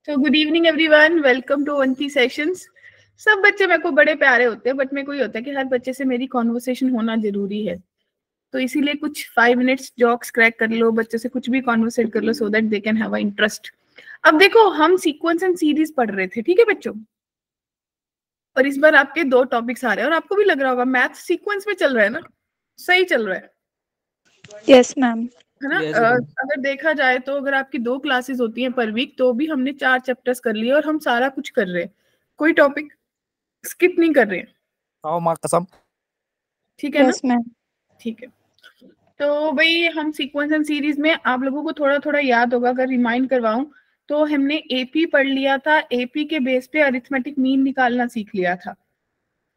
तो good evening everyone, welcome to वंती sessions. सब बच्चे मेरे को बड़े प्यारे होते हैं, बट मेरे को ये होता है कि हर बच्चे से मेरी कॉन्वर्सेशन होना जरूरी है। तो इसीलिए कुछ 5 मिनट्स जॉक्स क्रैक कर लो, बच्चों से कुछ भी कॉन्वर्सेट कर लो so that they can have a interest. अब देखो, हम सीक्वेंस एंड सीरीज पढ़ रहे थे, ठीक है बच्चों। और इस बार आपके 2 टॉपिक्स आ रहे हैं और आपको भी लग रहा होगा मैथ सीक्वेंस में चल रहा है ना, सही चल रहा है। यस मैम, है ना। अगर देखा जाए तो अगर आपकी 2 क्लासेस होती हैं पर वीक तो भी हमने 4 चैप्टर्स कर लिए और हम सारा कुछ कर रहे हैं, कोई टॉपिक स्किप नहीं कर रहे हैं। माँ कसम। ठीक है ना। Yes ma'am. ठीक है, तो भाई हम सीक्वेंस एंड सीरीज में आप लोगों को थोड़ा थोड़ा याद होगा, अगर रिमाइंड करवाऊं तो हमने एपी पढ़ लिया था, एपी के बेस पे अरिथमेटिक मीन निकालना सीख लिया था।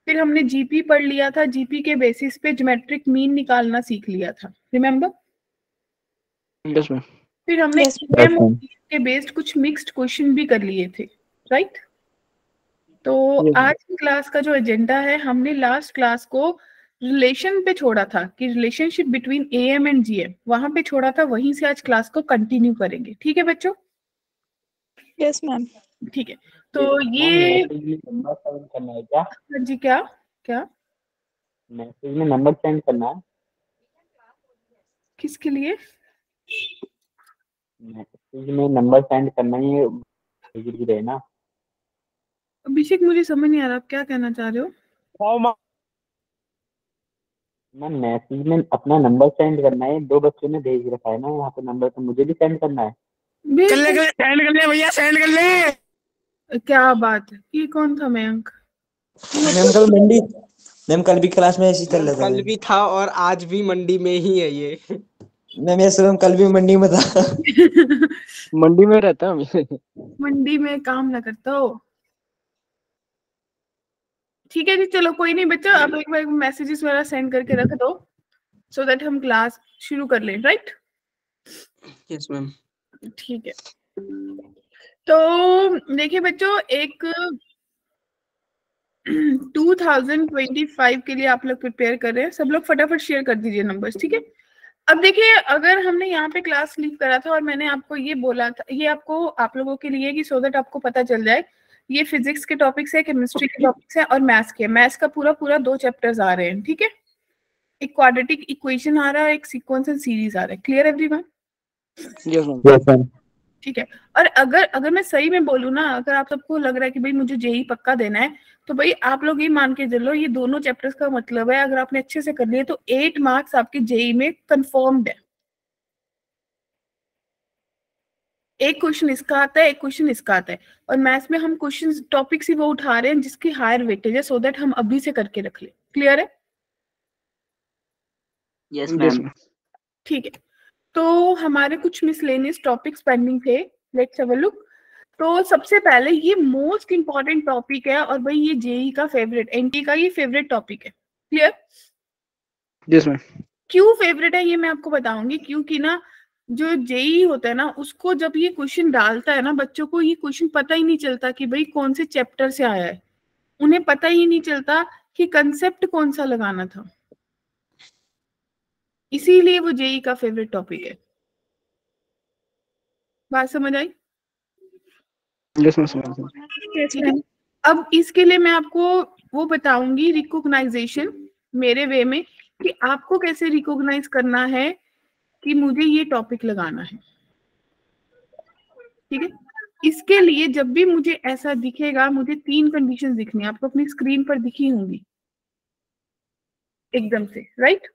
फिर हमने जीपी पढ़ लिया था, जीपी के बेसिस पे ज्योमेट्रिक मीन निकालना सीख लिया था, रिमेम्बर। Yes ma'am. फिर हमने Yes, EM और GM के बेस्ड कुछ मिक्स्ड क्वेश्चन भी कर लिए थे, राइट। तो आज की क्लास का जो एजेंडा है, हमने लास्ट क्लास को रिलेशन पे छोड़ा था कि relationship between am and GM, वहां पे छोड़ा था, वहीं से आज क्लास को कंटिन्यू करेंगे। ठीक है बच्चों। Yes ma'am. ठीक है, तो ये नंबर सेंड करना है क्या? जी क्या क्या मैसेज में नंबर सेंड करना है। किसके लिए? मैसेज में नंबर सेंड करना ही भेज भी रहे ना। अभिषेक, मुझे समझ नहीं आ रहा आप क्या कहना चाह रहे हो। मैं मैसेज में अपना नंबर सेंड करना है, 2 बच्चों ने भेज रखा है ना यहाँ पे नंबर, तो मुझे भी सेंड करना है। सेंड कर ले भैया, सेंड कर ले। क्या बात है, ये कौन था मयंक? मैम कल भी क्लास में ऐसी चल रहा था। कल भी था और आज भी मंडी में ही है ये। मैम ये सुबह कल भी मंडी में था। मंडी में रहता है। मंडी में काम ना करता हो। ठीक है जी, चलो कोई नहीं बच्चों, आप एक बार मैसेजेस वगैरह सेंड करके रख दो सो दैट हम क्लास शुरू कर लें, राइट। Yes ma'am. ठीक है, तो देखिए बच्चों, एक 2025 के लिए आप लोग प्रिपेयर कर रहे हैं, सब लोग फटाफट शेयर कर दीजिए नंबर्स, ठीक है। अब देखिए, अगर हमने यहाँ पे क्लास लीव करा था और मैंने आपको ये बोला था, ये आपको आप लोगों के लिए कि सो दैट आपको पता चल जाए, ये फिजिक्स के टॉपिक्स है, केमिस्ट्री के टॉपिक्स है और मैथ्स के। मैथ्स का पूरा पूरा 2 चैप्टर्स आ रहे हैं, ठीक है। एक क्वाड्रेटिक इक्वेशन आ रहा है, एक सीक्वेंस एंड सीरीज आ रहा है। Clear everyone? Yes ma'am. ठीक है। और अगर मैं सही में बोलूँ ना, अगर आप सबको लग रहा है कि भाई मुझे जेई पक्का देना है, तो भाई आप लोग ये मान के चलो, ये दोनों चैप्टर्स का मतलब है अगर आपने अच्छे से कर लिए तो 8 मार्क्स आपके जेई में कंफर्म्ड है। एक क्वेश्चन इसका आता है, एक क्वेश्चन इसका आता है, और मैथ्स में हम क्वेश्चन टॉपिक्स ही वो उठा रहे हैं जिसकी हायर वेटेज है, सो दैट हम अभी से करके रख ले। क्लियर है? Yes ma'am. ठीक है, तो हमारे कुछ मिसलेनियस टॉपिक्स पेंडिंग थे, लेट्स हैव अ लुक। तो सबसे पहले ये मोस्ट इंपॉर्टेंट टॉपिक है और भाई ये जेई का फेवरेट, एनटी का ये फेवरेट टॉपिक है। क्लियर? Yes ma'am. क्यों फेवरेट है ये मैं आपको बताऊंगी, क्योंकि ना जो जेई होता है ना, उसको जब ये क्वेश्चन डालता है ना, बच्चों को ये क्वेश्चन पता ही नहीं चलता कि भाई कौन से चैप्टर से आया है, उन्हें पता ही नहीं चलता कि कंसेप्ट कौन सा लगाना था, इसीलिए वो जेई का फेवरेट टॉपिक है। बात समझ आई? Yes ma'am. ठीक है। अब इसके लिए मैं आपको वो बताऊंगी रिकॉग्नाइजेशन मेरे वे में, कि आपको कैसे रिकॉग्नाइज करना है कि मुझे ये टॉपिक लगाना है। ठीक है, इसके लिए जब भी मुझे ऐसा दिखेगा, मुझे 3 कंडीशंस दिखनी है, आपको अपनी स्क्रीन पर दिखी होंगी एकदम से, राइट।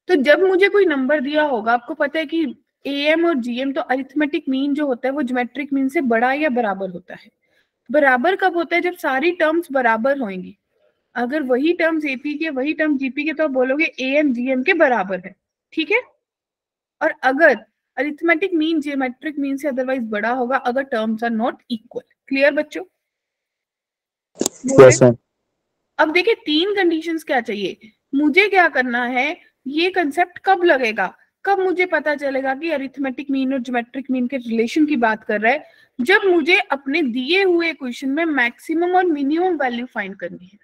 तो जब मुझे कोई नंबर दिया होगा, आपको पता है कि एएम और जीएम, तो अरिथमेटिक मीन जो होता है वो ज्योमेट्रिक मीन से बड़ा या बराबर होता है। बराबर कब होता है? जब सारी टर्म्स बराबर होंगी। अगर वही टर्म्स एपी के, वही टर्म जीपी के, तो आप बोलोगे एएम जीएम के बराबर है, ठीक है। और अगर अरिथमेटिक मीन जियोमेट्रिक मीन से अदरवाइज बड़ा होगा अगर terms are not equal. Clear बच्चों? Yes ma'am. अब देखिए 3 कंडीशंस क्या चाहिए, मुझे क्या करना है, ये कंसेप्ट कब लगेगा, कब मुझे पता चलेगा कि अरिथमेटिक मीन और ज्योमेट्रिक मीन के रिलेशन की बात कर रहा है, जब मुझे अपने दिए हुए क्वेश्चन में मैक्सिमम और मिनिमम वैल्यू फाइंड करनी है।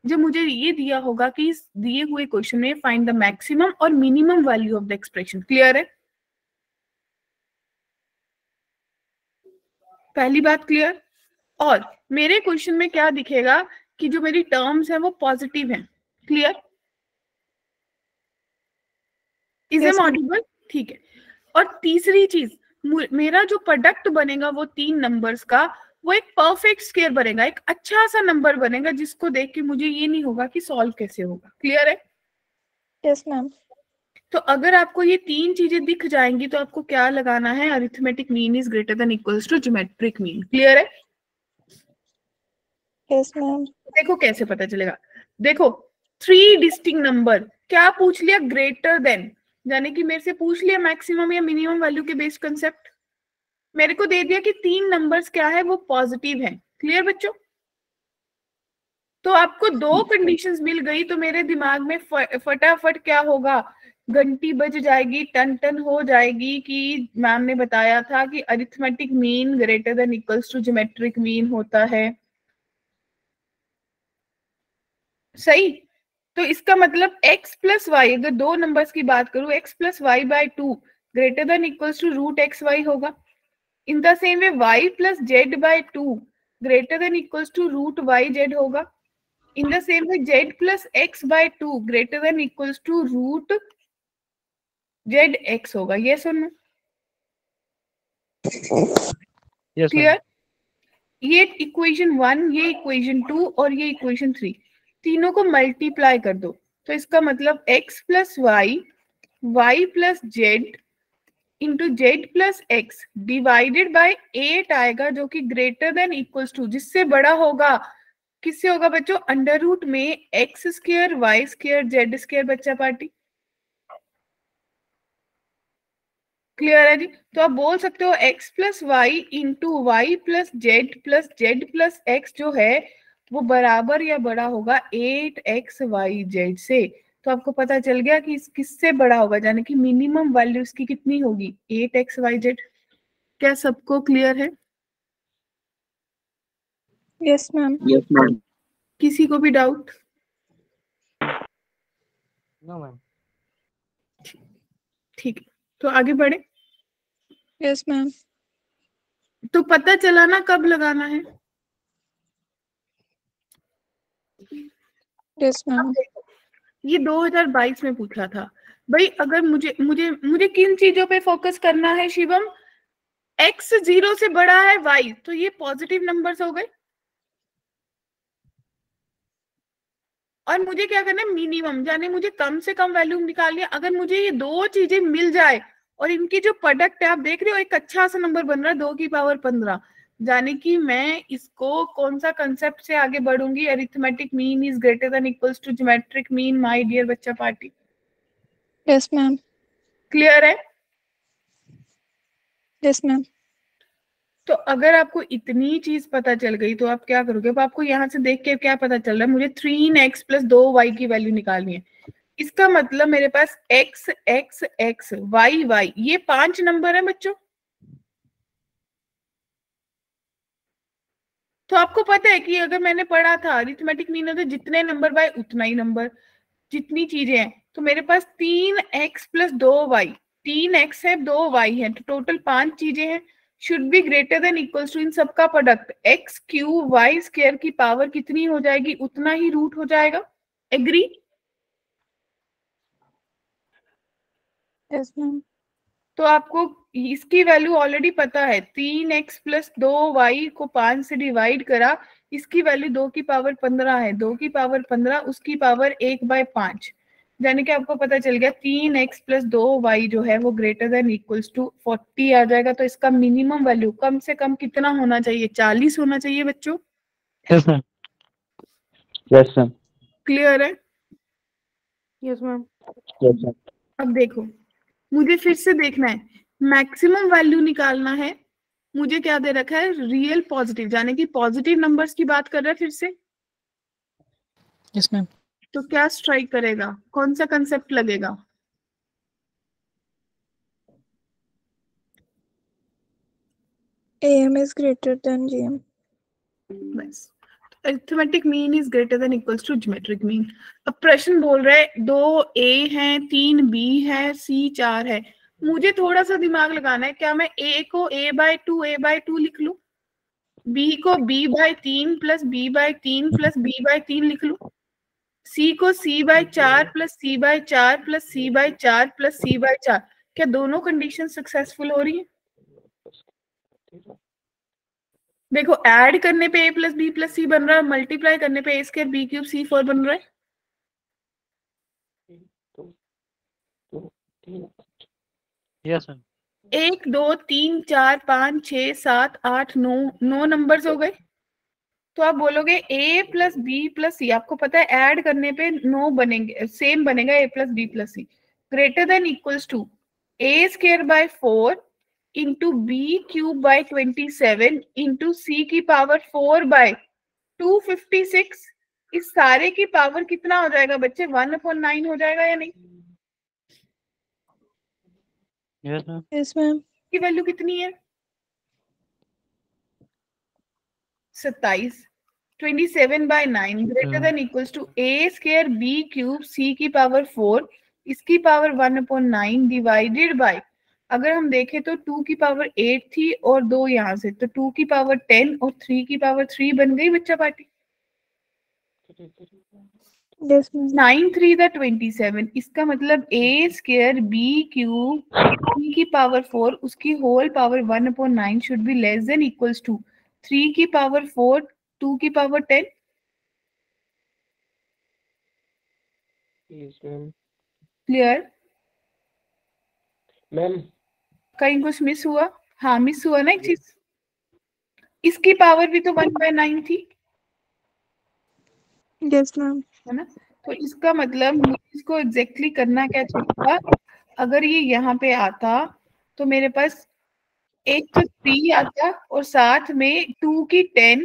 जब मुझे ये दिया होगा कि इस दिए हुए क्वेश्चन में फाइंड द मैक्सिमम और minimum value of the expression. Clear है? पहली बात क्लियर। और मेरे क्वेश्चन में क्या दिखेगा कि जो मेरी टर्म्स है वो पॉजिटिव है। क्लियर? Is am audible? ठीक है। और तीसरी चीज, मेरा जो प्रोडक्ट बनेगा वो 3 नंबर्स का, वो एक परफेक्ट स्क्वायर बनेगा, एक अच्छा सा नंबर बनेगा जिसको देख के मुझे ये नहीं होगा कि सॉल्व कैसे होगा। क्लियर है? Yes ma'am. तो अगर आपको ये 3 चीजें दिख जाएंगी तो आपको क्या लगाना है? Arithmetic mean is greater than equals to geometric mean. Clear है? Yes ma'am. देखो कैसे पता चलेगा। देखो 3 डिस्टिंक्ट नंबर, क्या पूछ लिया? ग्रेटर देन, यानी कि मेरे से पूछ लिया मैक्सिमम या मिनिमम वैल्यू के बेस्ड कंसेप्ट। मेरे को दे दिया कि 3 नंबर्स क्या है, वो पॉजिटिव है। क्लियर बच्चों? तो आपको 2 कंडीशंस मिल गई तो मेरे दिमाग में फटाफट क्या होगा? घंटी बज जाएगी, टन टन हो जाएगी कि मैम ने बताया था कि arithmetic mean greater than equals to geometric mean होता है। सही? तो इसका मतलब x प्लस वाई, अगर 2 नंबर्स की बात करूं, x plus Y by 2 greater than equals to root X Y होगा। In the same way y plus Z by 2 greater than equals to root Y Z होगा। In the same way z plus x by 2 greater than equals to root Z X होगा। ये सुनो, clear? ये equation 1, ये equation 2 और ये equation 3, तीनों को मल्टीप्लाई कर दो तो इसका मतलब x plus y, y plus z into z plus x divided by 8 आएगा, जो कि ग्रेटर देन इक्वल्स टू, जिससे बड़ा होगा, किससे होगा बच्चों? अंडर रूट में x square y square z square. बच्चा पार्टी क्लियर है जी? तो आप बोल सकते हो x plus y into y plus z plus x जो है वो बराबर या बड़ा होगा 8xyz से। तो आपको पता चल गया कि किससे बड़ा होगा, यानी कि मिनिमम वैल्यू इसकी कितनी होगी? 8xyz। क्या सबको क्लियर है? Yes ma'am. Yes ma'am. किसी को भी डाउट? No ma'am. ठीक है, तो आगे बढ़े। Yes ma'am. तो पता चला ना कब लगाना है? Yes ma'am. ये 2022 में पूछा था भाई। अगर मुझे मुझे मुझे किन चीजों पे फोकस करना है शिवम? x 0 से बड़ा है y, तो ये पॉजिटिव नंबर्स हो गए। और मुझे क्या करना है? मिनिमम, यानी मुझे कम से कम वैल्यू निकालनी है। अगर मुझे ये 2 चीजें मिल जाए और इनकी जो प्रोडक्ट है, आप देख रहे हो एक अच्छा सा नंबर बन रहा है 2 की पावर 15, यानी कि मैं इसको कौन सा कंसेप्ट से आगे बढ़ूंगी? Arithmetic mean is greater than equals to geometric mean, my dear बच्चा पार्टी। Yes ma'am. क्लियर है? Yes ma'am. तो अगर आपको इतनी चीज पता चल गई तो आप क्या करोगे? अब आपको यहाँ से देख के क्या पता चल रहा है? मुझे 3x प्लस 2y की वैल्यू निकालनी है। इसका मतलब मेरे पास x x x y y ये 5 नंबर है बच्चों। तो आपको पता है कि अगर मैंने पढ़ा था अरिथमेटिक मीन होता है जितने नंबर बाय उतना ही नंबर, जितनी चीजें हैं। तो मेरे पास 3x प्लस 2y, 3x है 2y है, तो टोटल 5 चीजें हैं। Should be greater than equals to, इन सबका product x cube Y square की पावर कितनी हो जाएगी? उतना ही रूट हो जाएगा। एग्री? Yes ma'am. तो आपको इसकी वैल्यू ऑलरेडी पता है, 3x प्लस 2y को 5 से डिवाइड करा, इसकी वैल्यू 2 की पावर 15 है। 2 की पावर 15 उसकी पावर 1/5, यानी कि आपको पता चल गया 3x प्लस 2y जो है वो ग्रेटर देन इक्वल्स टू 40 आ जाएगा। तो इसका मिनिमम वैल्यू कम से कम कितना होना चाहिए? 40 होना चाहिए बच्चों। Yes ma'am. Yes ma'am. Clear है? Yes ma'am. Yes ma'am. अब देखो, मुझे फिर से देखना है, मैक्सिमम वैल्यू निकालना है। मुझे क्या दे रखा है? रियल पॉजिटिव, यानी कि पॉजिटिव नंबर्स की बात कर रहा है फिर से। Yes ma'am. तो क्या स्ट्राइक करेगा? कौन सा कंसेप्ट लगेगा? AM is greater than GM. बस, arithmetic mean is greater than equals to geometric mean. अब प्रश्न बोल रहा है 2 A है, 3 B है, C 4 है। मुझे थोड़ा सा दिमाग लगाना है। क्या मैं A को A/2 लिख लूं? बी को b/3 plus b/3 plus b/3 लिख लूं, सी को c/4 plus c/4 plus c/4 plus c/4। क्या दोनों कंडीशन सक्सेसफुल हो रही है? देखो ऐड करने पे a प्लस बी प्लस सी बन रहा है, मल्टीप्लाई करने पे a square b cube c4 बन रहा है। Yes, ma'am. 1 2 3 4 5 6 7 8 9 9 नंबर्स हो गए। तो आप बोलोगे a प्लस बी प्लस सी, आपको पता है ऐड करने पे 9 बनेंगे, सेम बनेगा a plus B plus C, greater than equals to a square by 4 into B cube by 27 into C की पावर 4 बाय 256। इस सारे की पावर कितना हो जाएगा बच्चे? 1/9 हो जाएगा या नहीं? Yes, ma'am. Yes, ma'am. की वैल्यू कितनी है? 27। 27/9 greater than equals to a square b cube c की पावर 4 इसकी पावर 1/9 डिवाइडेड बाय, अगर हम देखें तो 2 की पावर 8 थी और 2 यहाँ से, तो 2 की पावर 10 और 3 की पावर 3 बन गई बच्चा पार्टी। Yes, ma'am. 9 3 द 27, इसका मतलब a square b cube c की पावर 4 उसकी whole power 1/9 should be less than equals to 3 की पावर 4 2 की power 10। Yes, ma'am. Clear? Ma'am कहीं कुछ मिस हुआ? हाँ मिस हुआ ना एक चीज, इसकी पावर भी तो 1/9 थी, Yes, ma'am. है ना? तो इसका मतलब मुझे इसको एग्जैक्टली करना क्या चाहिए था, अगर ये यहाँ पे आता तो मेरे पास एक तो 3 आता और साथ में 2 की 10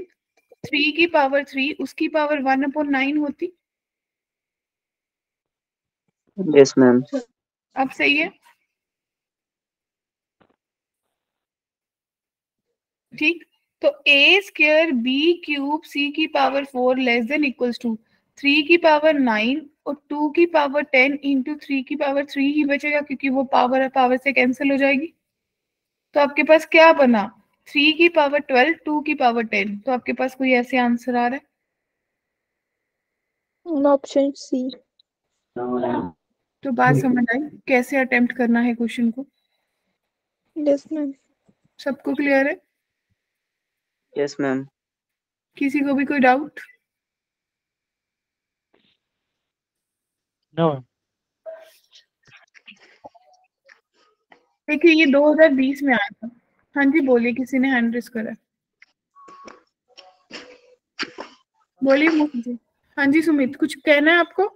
3 की पावर 3 उसकी पावर 1/9 होती। Yes ma'am. अब सही है? ठीक, तो a square b cube c की power 4 less than equals to 3 की पावर 9 और 2 की पावर 10 इंटू 3 की पावर 3 ही बचेगा, क्योंकि वो पावर पावर से कैंसिल हो जाएगी। तो आपके पास क्या बना? 3 की पावर 12 2 की पावर 10। तो आपके पास कोई ऐसे आंसर आ रहा है? Option C. तो बात समझ आई कैसे अटेम्प्ट करना है क्वेश्चन को? Yes, ma'am. सबको क्लियर है? Yes ma'am. किसी को भी कोई डाउट? No, ma'am. देखिए ये 2020 में आया था। हाँ जी बोलिए, किसी ने हैंड रेस करा है, बोलिए मुझे। हाँ जी सुमित, कुछ कहना है आपको?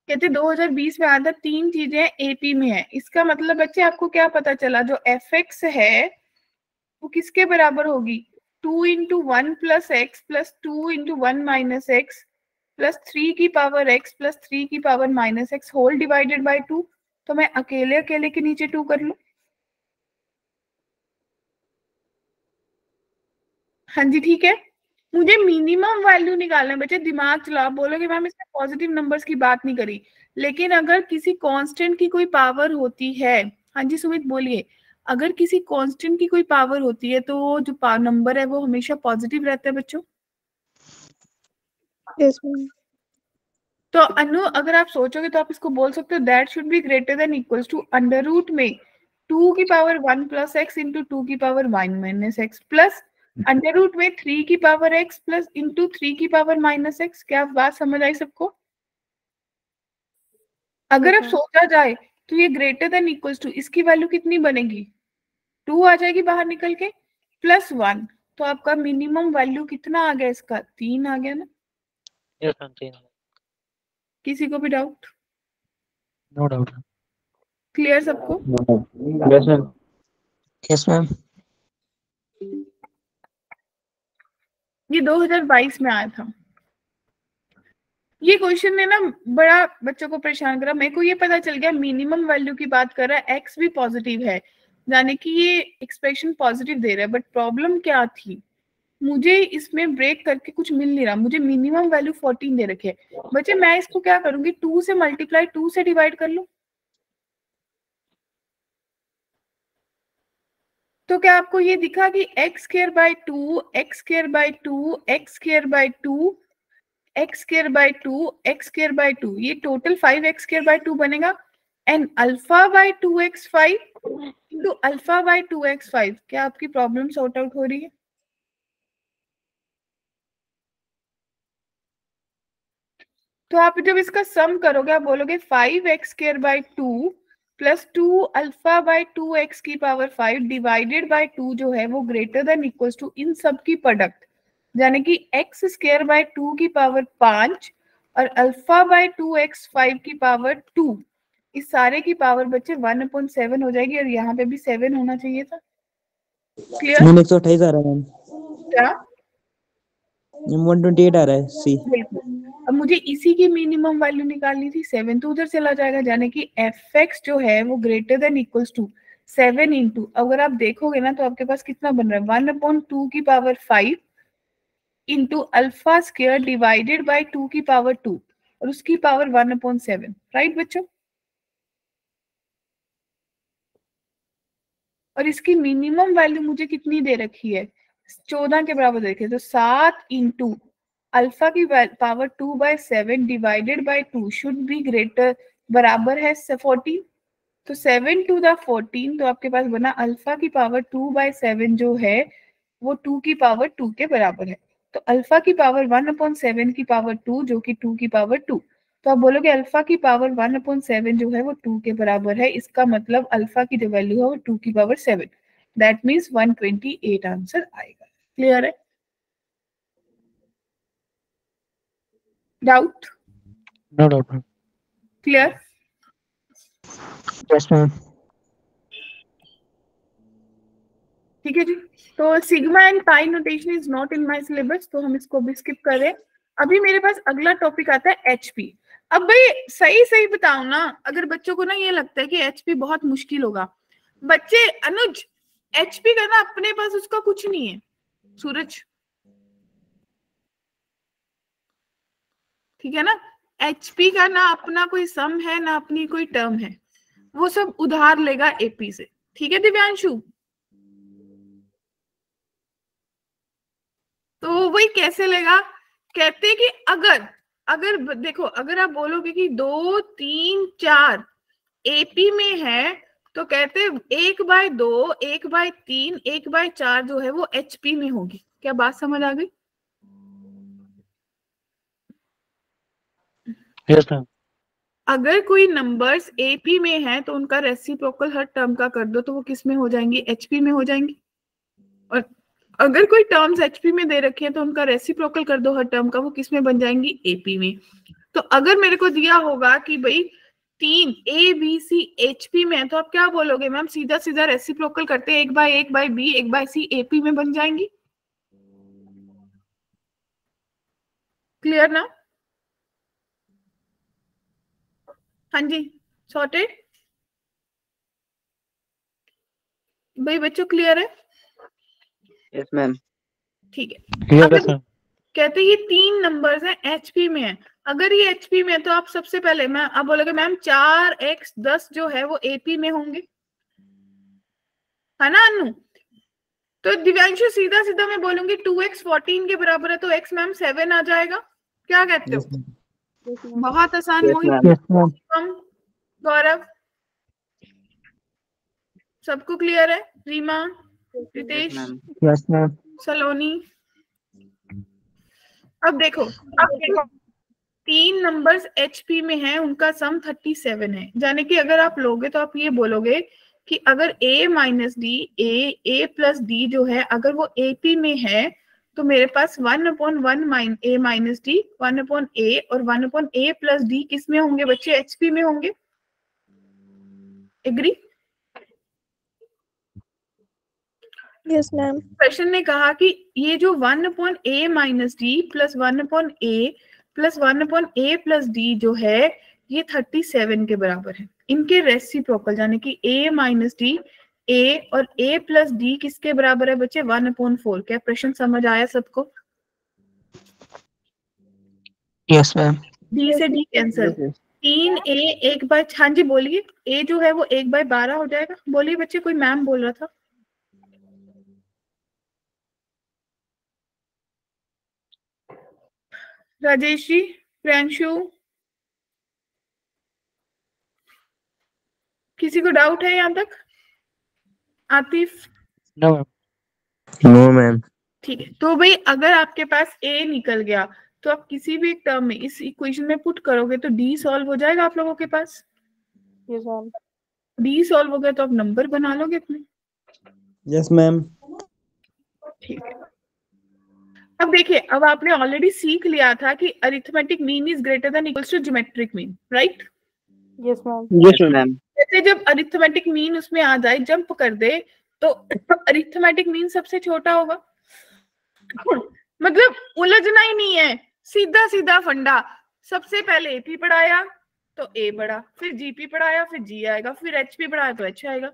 कहते 2020 में आया था, 3 चीजें एपी में है। इसका मतलब बच्चे आपको क्या पता चला, जो fx है वो किसके बराबर होगी? 2 into 1 plus x plus 2 into 1 minus x plus 3 की पावर x प्लस 3 की power minus x whole divided by 2। तो मैं अकेले अकेले के नीचे 2 कर लूं। हाँ जी ठीक है, मुझे मिनिमम वैल्यू निकालना है बच्चे। दिमाग चलाओ, बोलोगे मैम इसमें पॉजिटिव नंबर्स की बात नहीं करी, लेकिन अगर किसी कांस्टेंट की कोई पावर होती है, हाँ जी सुमित बोलिए, अगर किसी कांस्टेंट की कोई पावर होती है तो जो नंबर है वो हमेशा पॉजिटिव रहता है बच्चों। Yes, ma'am. तो अनु अगर आप सोचोगे तो आप इसको बोल सकते हो that should be greater than equals to under root में 2 की पावर 1 प्लस एक्स इंटू 2 की power 1 minus x plus under root में 3 की पावर एक्स प्लस इंटू 3 की पावर माइनस एक्स। क्या बात समझ आई सबको? अगर अब सोचा जाए तो ये ग्रेटर देन इक्वल्स टू, इसकी वैल्यू कितनी बनेगी? 2 आ जाएगी बाहर निकल के प्लस 1, तो आपका मिनिमम वैल्यू कितना आ गया? इसका 3 आ गया ना। Yes, ma'am. Same. किसी को भी डाउट? No doubt. क्लियर सबको? Yes ma'am. Yes ma'am. ये 2022 में आया था। ये क्वेश्चन ने ना बड़ा बच्चों को परेशान करा। मेरे को ये पता चल गया मिनिमम वैल्यू की बात कर रहा है, एक्स भी पॉजिटिव है, यानी कि ये एक्सप्रेशन पॉजिटिव दे रहा है, बट प्रॉब्लम क्या थी? मुझे इसमें ब्रेक करके कुछ मिल नहीं रहा, मुझे मिनिमम वैल्यू 14 दे रखे है। बच्चे मैं इसको क्या करूंगी, 2 से मल्टीप्लाई 2 से डिवाइड कर लूं। तो क्या आपको ये दिखा कि x square by 2, x square by 2, x square by 2, x square by 2, x square by 2, ये टोटल 5x स्क्वायर बाय 2 बनेगा। And alpha by 2x5 into alpha by 2x5। क्या आपकी प्रॉब्लम सॉर्ट आउट हो रही है? तो आप जब इसका सम करोगे आप बोलोगे 5x square by 2 plus 2 alpha by 2x की पावर 5 डिवाइडेड बाय 2 जो है वो ग्रेटर देन इक्वल्स टू इन सब की प्रोडक्ट, यानी कि x स्क्वायर बाय 2 की पावर 5 और अल्फा बाय 2x5 की पावर 2, इस सारे की पावर बच्चे 1/7 हो जाएगी। और यहाँ पे भी 7 होना चाहिए था। क्लियर? मैम 128 आ रहा है मैम। क्या? 128 आ रहा है सी। बिल्कुल। अब मुझे इसी की मिनिमम वैल्यू निकालनी थी, 7 तो उधर चला जाएगा, यानी कि fx जो है वो ग्रेटर देन इक्वल्स टू 7 इंटू, अगर आप देखोगे ना तो आपके पास कितना बन रहा है 1/2 की power 5 into alpha square divided by 2 की पावर 2 और उसकी पावर 1/7। राइट बच्चों? और इसकी मिनिमम वैल्यू मुझे कितनी दे रखी है, 14 के बराबर दे रखी है। तो 7 इंटू अल्फा की power 2/7 divided by 2 should be greater, बराबर है 14। तो 7 टू द 14, तो आपके पास बना अल्फा की पावर 2/7 जो है वो 2 की पावर 2 के बराबर है। तो अल्फा की पावर 1/7 की पावर 2 जो कि 2 की पावर 2, तो आप बोलोगे अल्फा की पावर 1/7 जो है वो 2 के बराबर है। इसका मतलब अल्फा की जो वैल्यू है वो 2 की पावर 7, दैट मीन्स 128 आंसर आएगा। क्लियर है? Doubt? No doubt, ma'am. Clear? Yes, ma'am. ठीक है जी। तो sigma and pi notation is not in my syllabus, तो हम इसको भी स्किप कर रहे हैं। अभी मेरे पास अगला टॉपिक आता है एचपी। अब भाई सही सही बताओ ना, अगर बच्चों को ना ये लगता है कि एचपी बहुत मुश्किल होगा, बच्चे अनुज एचपी का ना अपने पास उसका कुछ नहीं है। सूरज ठीक है ना, एचपी का ना अपना कोई सम है ना अपनी कोई टर्म है, वो सब उधार लेगा एपी से। ठीक है दिव्यांशु? तो वही कैसे लेगा, कहते कि अगर देखो, अगर आप बोलोगे कि 2, 3, 4 एपी में है, तो कहते 1/2, 1/3, 1/4 जो है वो एचपी में होगी। क्या बात समझ आ गई? Yes, ma'am. अगर कोई नंबर्स एपी में है तो उनका रेसिप्रोकल हर टर्म का कर दो तो वो किस में हो जाएंगी, एचपी में हो जाएंगी। और अगर कोई टर्म्स एचपी में दे रखे हैं तो उनका रेसिप्रोकल कर दो हर टर्म का, वो किस में बन जाएंगी, एपी में। तो अगर मेरे को दिया होगा कि भाई 3 ए बी सी एचपी में है, तो आप क्या बोलोगे मैम, सीधा सीधा रेसिप्रोकल करते 1/1/बी 1/सी एपी में बन जाएंगी। क्लियर ना? हाँ जी, सॉर्टेड भाई बच्चों, क्लियर है? Yes ma'am. ठीक है। Yes, अगर ma'am. कहते ये 3 नंबर्स हैं एचपी में है, अगर ये एचपी में है तो आप सबसे पहले मैं आप बोलोगे मैम 4x10 जो है वो एपी में होंगे, है ना अनु? तो दिव्यांशु सीधा सीधा मैं बोलूंगी 2x 14 के बराबर है, तो x मैम 7 आ जाएगा। क्या कहते हो? बहुत आसान। Yes, मोहित, ma'am. Yes, ma'am. हम, गौरव, सबको क्लियर है? Reema, Ritesh, Yes, ma'am. सलोनी। अब देखो 3 नंबर्स एचपी में हैं, उनका सम 37 है, यानी कि अगर आप लोगे तो आप ये बोलोगे कि अगर a minus D a plus D जो है अगर वो एपी में है तो मेरे पास 1/1 a माइनस डी 1/a और 1/a प्लस डी किस में होंगे बच्चे, एचपी में होंगे। एग्री? Yes, ma'am. क्वेश्चन ने कहा कि ये जो 1/a minus D plus 1/a plus 1/a plus D जो है ये 37 के बराबर है। इनके रेसिप्रोकल यानी कि a माइनस डी ए और ए प्लस डी किसके बराबर है बच्चे? 1/4। क्या प्रश्न समझ आया सबको? Yes, ma'am. डी से डी कैंसिल, 3a 1/, हाँ जी बोलिए। ए जो है वो 1/12 हो जाएगा। बोलिए बच्चे, कोई मैम बोल रहा था। राजेश जी, प्रियांशु, किसी को डाउट है यहाँ तक? Atif? No, ma'am. No ma'am. ठीक है, तो भाई अगर आपके पास ए निकल गया तो आप किसी भी एक टर्म में इस इक्वेशन में पुट करोगे तो डी सॉल्व हो जाएगा आप लोगों के पास। Yes, ma'am. डी सॉल्व हो गया तो आप नंबर बना लोगे अपने। Yes ma'am. ठीक है, अब देखिए, अब आपने ऑलरेडी सीख लिया था कि arithmetic mean is greater than equals to geometric mean, right? Yes, ma'am. Yes ma'am. जैसे जब अरिथमेटिक मीन उसमें आ जाए, जंप कर दे, तो अरिथमेटिक मीन सबसे छोटा होगा। मतलब उलझना ही नहीं है, सीधा सीधा फंडा। सबसे पहले एपी पढ़ाया तो ए बढ़ा, फिर जीपी पढ़ाया फिर जी आएगा, फिर एचपी पढ़ाया तो एच आएगा।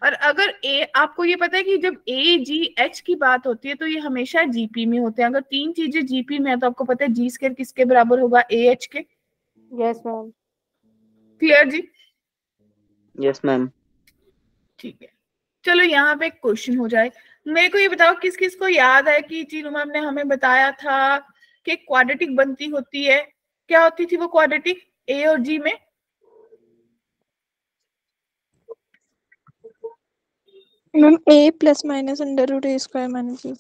और अगर ए, आपको ये पता है कि जब ए जी एच की बात होती है तो ये हमेशा जीपी में होते हैं। अगर तीन चीजें जीपी में है तो आपको पता है जी स्क्वायर किसके बराबर होगा? A H K. Yes, ma'am. Clear जी? Yes ma'am. ठीक है, चलो यहाँ पे एक क्वेश्चन हो जाए। मेरे को ये बताओ, किस किस को याद है कि चीनू मैम ने हमें बताया था कि क्वाड्रेटिक बनती होती है? क्या होती थी वो क्वाड्रेटिक ए और जी में? Ma'am, a plus minus under root a square minus b.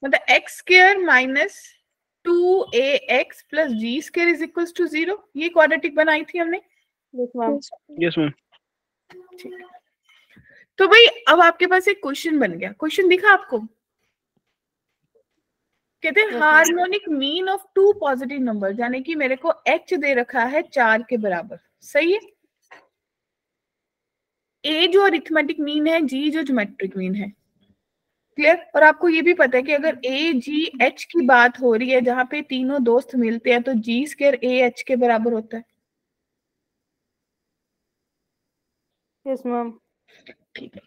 मतलब x square minus 2ax plus g square is equals to 0। ये क्वाड्रेटिक बनाई थी हमने। Yes, ma'am. Yes, ma'am. ठीक है, तो भाई अब आपके पास एक क्वेश्चन बन गया। क्वेश्चन दिखा आपको? कहते हैं Yes, ma'am. Harmonic mean of two positive number, यानी कि मेरे को h दे रखा है 4 के बराबर, सही है? a जो अरिथमेटिक मीन है, g जो ज्योमेट्रिक मीन है। क्लियर? और आपको ये भी पता है कि अगर ए जी एच की बात हो रही है जहां पे तीनों दोस्त मिलते हैं तो जी स्क्वायर ए एच के बराबर होता है। Yes, ma'am. ठीक है,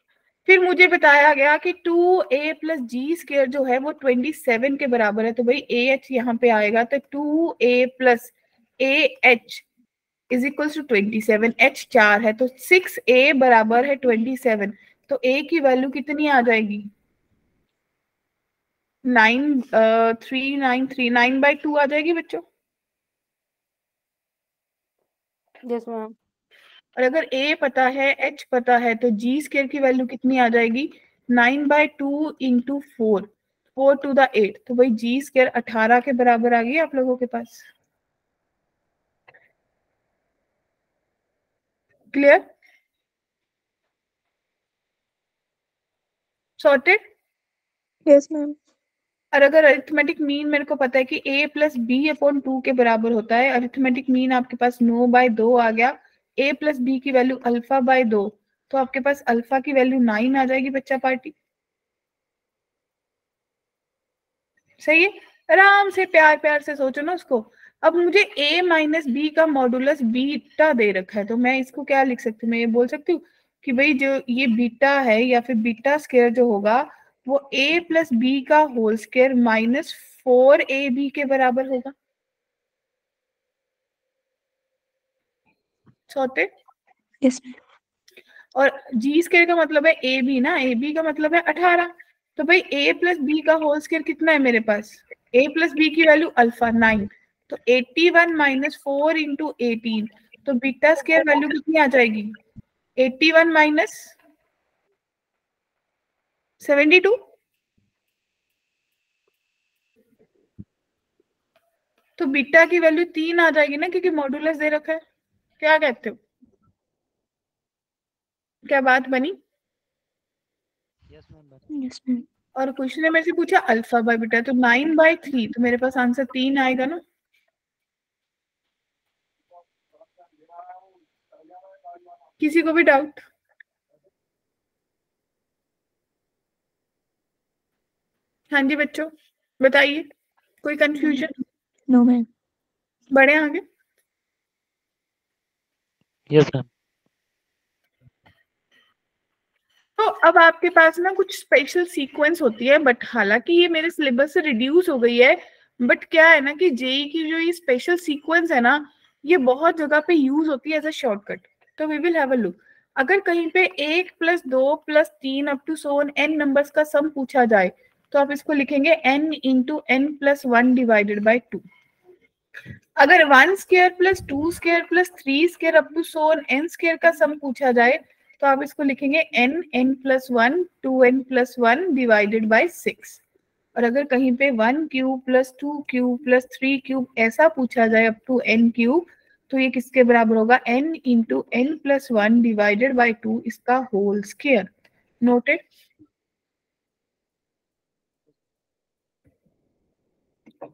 फिर मुझे बताया गया कि 2a प्लस जी स्क्वायर जो है वो 27 के बराबर है। तो भाई ए एच यहाँ पे आएगा तो 2a plus a h is equal to 27। H 4 है तो 6a बराबर है 27। तो a की वैल्यू कितनी आ जाएगी? 9 आ जाएगी बच्चों। Yes, ma'am. और अगर a पता है h पता है तो जी स्क्वायर की वैल्यू कितनी आ जाएगी? 9/2 इंटू 4 टू द 8। तो भाई जी स्क्वायर 18 के बराबर आ गई आप लोगों के पास। क्लियर? सॉर्टेड? Yes, ma'am. और अगर अरिथमेटिक मीन मेरे को पता है कि a प्लस बी अपॉन 2 के बराबर होता है, अरिथमेटिक मीन आपके पास 9/2 आ गया, a प्लस बी की वैल्यू अल्फा/2, तो आपके पास अल्फा की वैल्यू 9 आ जाएगी बच्चा पार्टी। सही है? आराम से प्यार प्यार से सोचो ना उसको। अब मुझे a माइनस बी का मॉडुलस बीटा दे रखा है, तो मैं इसको क्या लिख सकती हूँ? मैं ये बोल सकती हूँ कि भाई जो ये बीटा है या फिर बीटा स्क्वायर जो होगा वो a प्लस बी का होल स्क्वायर माइनस 4ab के बराबर होगा। सॉर्टेड? Yes, ma'am. और जी स्क्वायर का मतलब है ए बी ना, ए बी का मतलब है 18। तो भाई a प्लस बी का होल स्क्वायर कितना है मेरे पास? a प्लस बी की वैल्यू अल्फा 9, तो 81 माइनस 4 इंटू 18, तो बीटा स्क्वायर वैल्यू कितनी आ जाएगी? 81 माइनस 72। तो बीटा की वैल्यू 3 आ जाएगी ना, क्योंकि मॉडुलस दे रखा है। क्या कहते हो? क्या बात बनी? Yes, ma'am. और क्वेश्चन ने मेरे से पूछा अल्फा बाय बीटा, तो 9/3, तो मेरे पास आंसर 3 आएगा ना। किसी को भी डाउट? हाँ जी बच्चों, बताइए, कोई कंफ्यूजन? No, ma'am. बढ़े आगे? Yes, ma'am. तो अब आपके पास ना कुछ स्पेशल सीक्वेंस होती है, बट हालांकि ये मेरे सिलेबस से रिड्यूस हो गई है, बट क्या है ना कि जेई की जो ये स्पेशल सीक्वेंस है ना, ये बहुत जगह पे यूज होती है एज अ शॉर्टकट। तो we will have a look. अगर कहीं पे 1 + 2 + 3 up to so on n numbers का सम पूछा जाए, तो आप इसको लिखेंगे n × n + 1 / 2। अगर 1² + 2² + 3² up to so on n² का सम पूछा जाए, तो आप इसको लिखेंगे n + 1 2n + 1 / 6। और अगर कहीं पे 1³ + 2³ + 3³ ऐसा पूछा जाए अप टू n³, तो ये किसके बराबर होगा? n × n + 1 / 2 इसका होल स्क्वायर। नोटेड?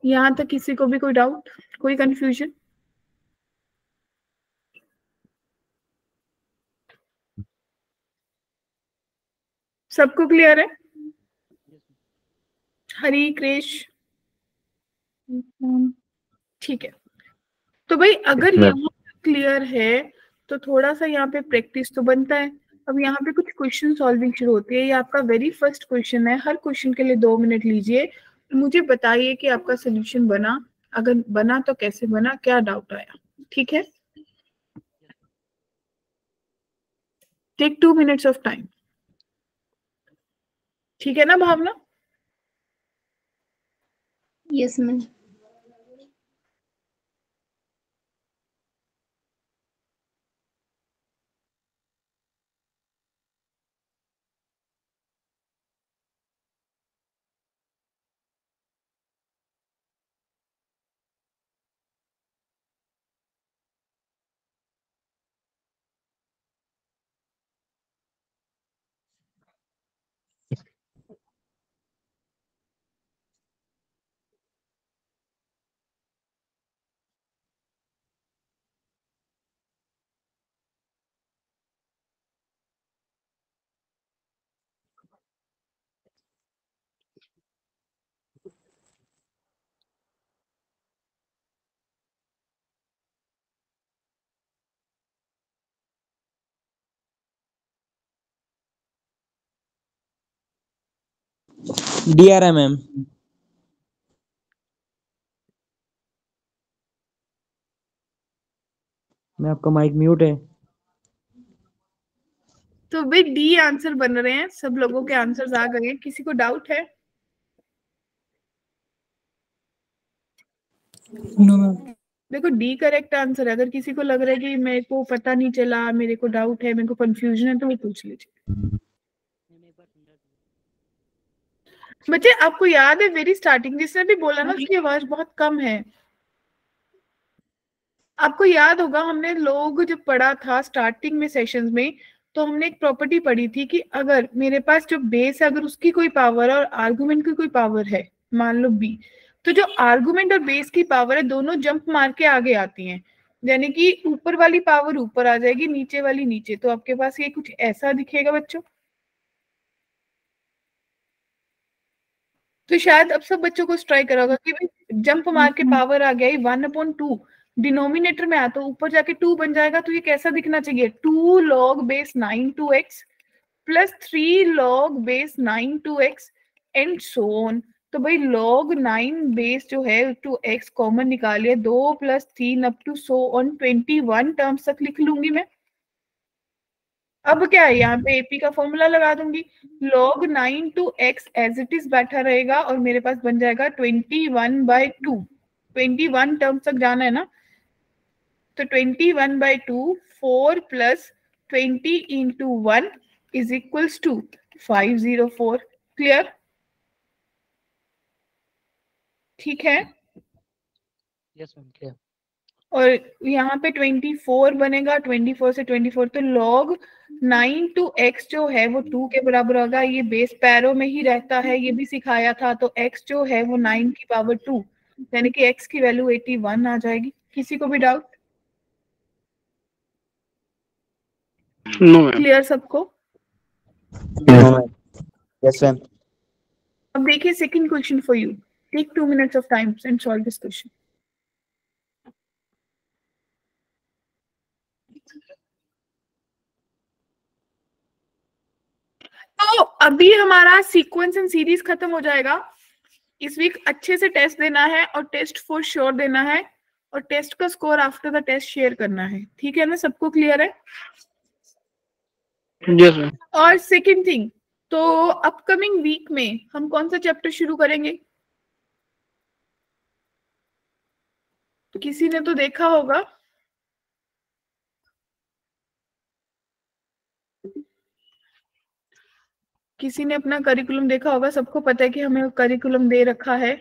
यहां तक किसी को भी कोई डाउट, कोई कंफ्यूजन? सबको क्लियर है? हरी कृष, ठीक है। तो भाई अगर यहाँ क्लियर है तो थोड़ा सा यहाँ पे प्रैक्टिस तो बनता है। अब यहाँ पे कुछ क्वेश्चन सॉल्विंग शुरू होती है। ये आपका वेरी फर्स्ट क्वेश्चन है। हर क्वेश्चन के लिए 2 मिनट लीजिए, मुझे बताइए कि आपका सोल्यूशन बना, अगर बना तो कैसे बना, क्या डाउट आया। ठीक है, टेक 2 मिनट्स ऑफ टाइम। ठीक है ना Bhavna? Yes ma'am. DRM ma'am. मैं आपका माइक म्यूट है। तो भाई डी आंसर बन रहे हैं, सब लोगों के आंसर्स आ गए हैं। किसी को डाउट है? No ma'am. देखो डी करेक्ट आंसर है। अगर किसी को लग रहा है कि मेरे को पता नहीं चला, मेरे को डाउट है, मेरे को कंफ्यूजन है, तो वो पूछ लीजिए। बच्चे आपको याद है वेरी स्टार्टिंग जिसने भी बोला ना उसकी आवाज बहुत कम है। आपको याद होगा हमने लोग जब पढ़ा था स्टार्टिंग में सेशंस में, तो हमने एक प्रॉपर्टी पढ़ी थी कि अगर मेरे पास जो बेस है अगर उसकी कोई पावर है और आर्गुमेंट की कोई पावर है, मान लो बी, तो जो आर्गुमेंट और बेस की पावर है दोनों जंप मार के आगे आती हैं। यानी कि ऊपर वाली पावर ऊपर आ जाएगी, नीचे वाली नीचे। तो आपके पास ये कुछ ऐसा दिखेगा बच्चों। तो शायद अब सब बच्चों को ट्राई करा होगा कि भाई जंप मार के पावर आ गया 1/2, डिनोमिनेटर में आ तो ऊपर जाके 2 बन जाएगा। तो ये कैसा दिखना चाहिए? 2 log base 9 to x plus 3 log base 9 to x and so on. तो भाई log 9 बेस जो है टू x कॉमन निकालिए, 2 + 3 up to so on 21 terms तक लिख लूंगी मैं। अब क्या है, यहाँ पे एपी का फॉर्मूला लगा दूंगी। log 9 to x as it is बैठा रहेगा और मेरे पास बन जाएगा 21/2। 21 टर्म तक जाना है ना, तो 21/2 4 + 20 × 1 = 504। क्लियर? ठीक है। Yes ma'am clear. और यहाँ पे 24 बनेगा, 24 से 24, तो log 9 to x जो है वो 2 के बराबर होगा। ये बेस पैरो में ही रहता है, ये भी सिखाया था। तो x जो है वो 9 की पावर 2, यानी कि x की वैल्यू 81 आ जाएगी। किसी को भी डाउट? No ma'am. क्लियर सबको? No ma'am. Yes ma'am. अब देखिए second question for you. Take 2 minutes of time and solve this question. तो अभी हमारा सीक्वेंस एंड सीरीज खत्म हो जाएगा। इस वीक अच्छे से टेस्ट देना है और टेस्ट फॉर श्योर देना है और टेस्ट का score after the test share करना है। ठीक है ना, सबको क्लियर है? Yes ma'am. और सेकंड थिंग, तो अपकमिंग वीक में हम कौन सा चैप्टर शुरू करेंगे? तो किसी ने तो देखा होगा, किसी ने अपना करिकुलम देखा होगा, सबको पता है कि हमें करिकुलम दे रखा है।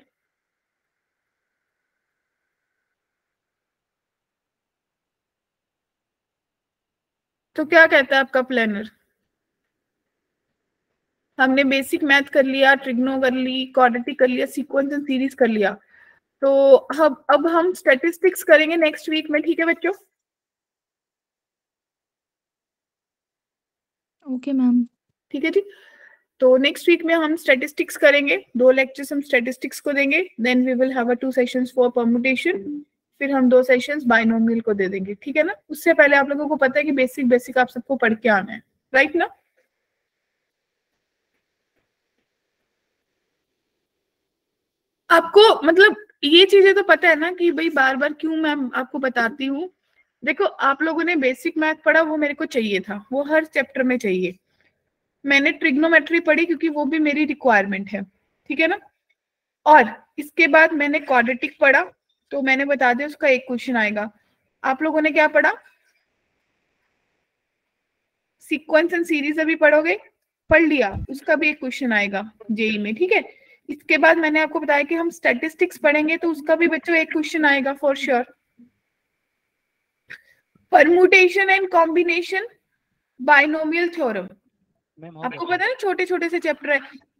तो क्या कहता है आपका प्लानर? हमने बेसिक मैथ कर लिया, ट्रिग्नो कर ली, क्वाड्रेटिक कर लिया, सीक्वेंस एंड सीरीज कर लिया, तो अब हम स्टैटिस्टिक्स करेंगे नेक्स्ट वीक में। ठीक है बच्चों? Okay ma'am. ठीक है जी। तो नेक्स्ट वीक में हम स्टैटिस्टिक्स करेंगे, 2 लेक्चर्स हम स्टैटिस्टिक्स को देंगे, then we will have a 2 sessions for permutation, फिर हम 2 सेशंस बाइनोमियल को दे देंगे। ठीक है ना? उससे पहले आप लोगों को पता है कि बेसिक आप सबको पढ़ के आना है, राइट ना? आपको मतलब ये चीजें तो पता है ना कि भाई बार बार क्यों मैं आपको बताती हूँ। देखो, आप लोगों ने बेसिक मैथ पढ़ा, वो मेरे को चाहिए था, वो हर चैप्टर में चाहिए। मैंने ट्रिग्नोमेट्री पढ़ी क्योंकि वो भी मेरी रिक्वायरमेंट है। ठीक है ना? और इसके बाद मैंने क्वाड्रेटिक पढ़ा, तो मैंने बता दिया उसका एक क्वेश्चन आएगा। आप लोगों ने क्या पढ़ा? सीक्वेंस एंड सीरीज अभी पढ़ोगे, पढ़ लिया, उसका भी एक क्वेश्चन आएगा जेई में। ठीक है? इसके बाद मैंने आपको बताया कि हम स्टैटिस्टिक्स पढ़ेंगे, तो उसका भी बच्चों एक क्वेश्चन आएगा for sure. Permutation and combination, binomial theorem, आपको पता है छोटे छोटे से चैप्टर है।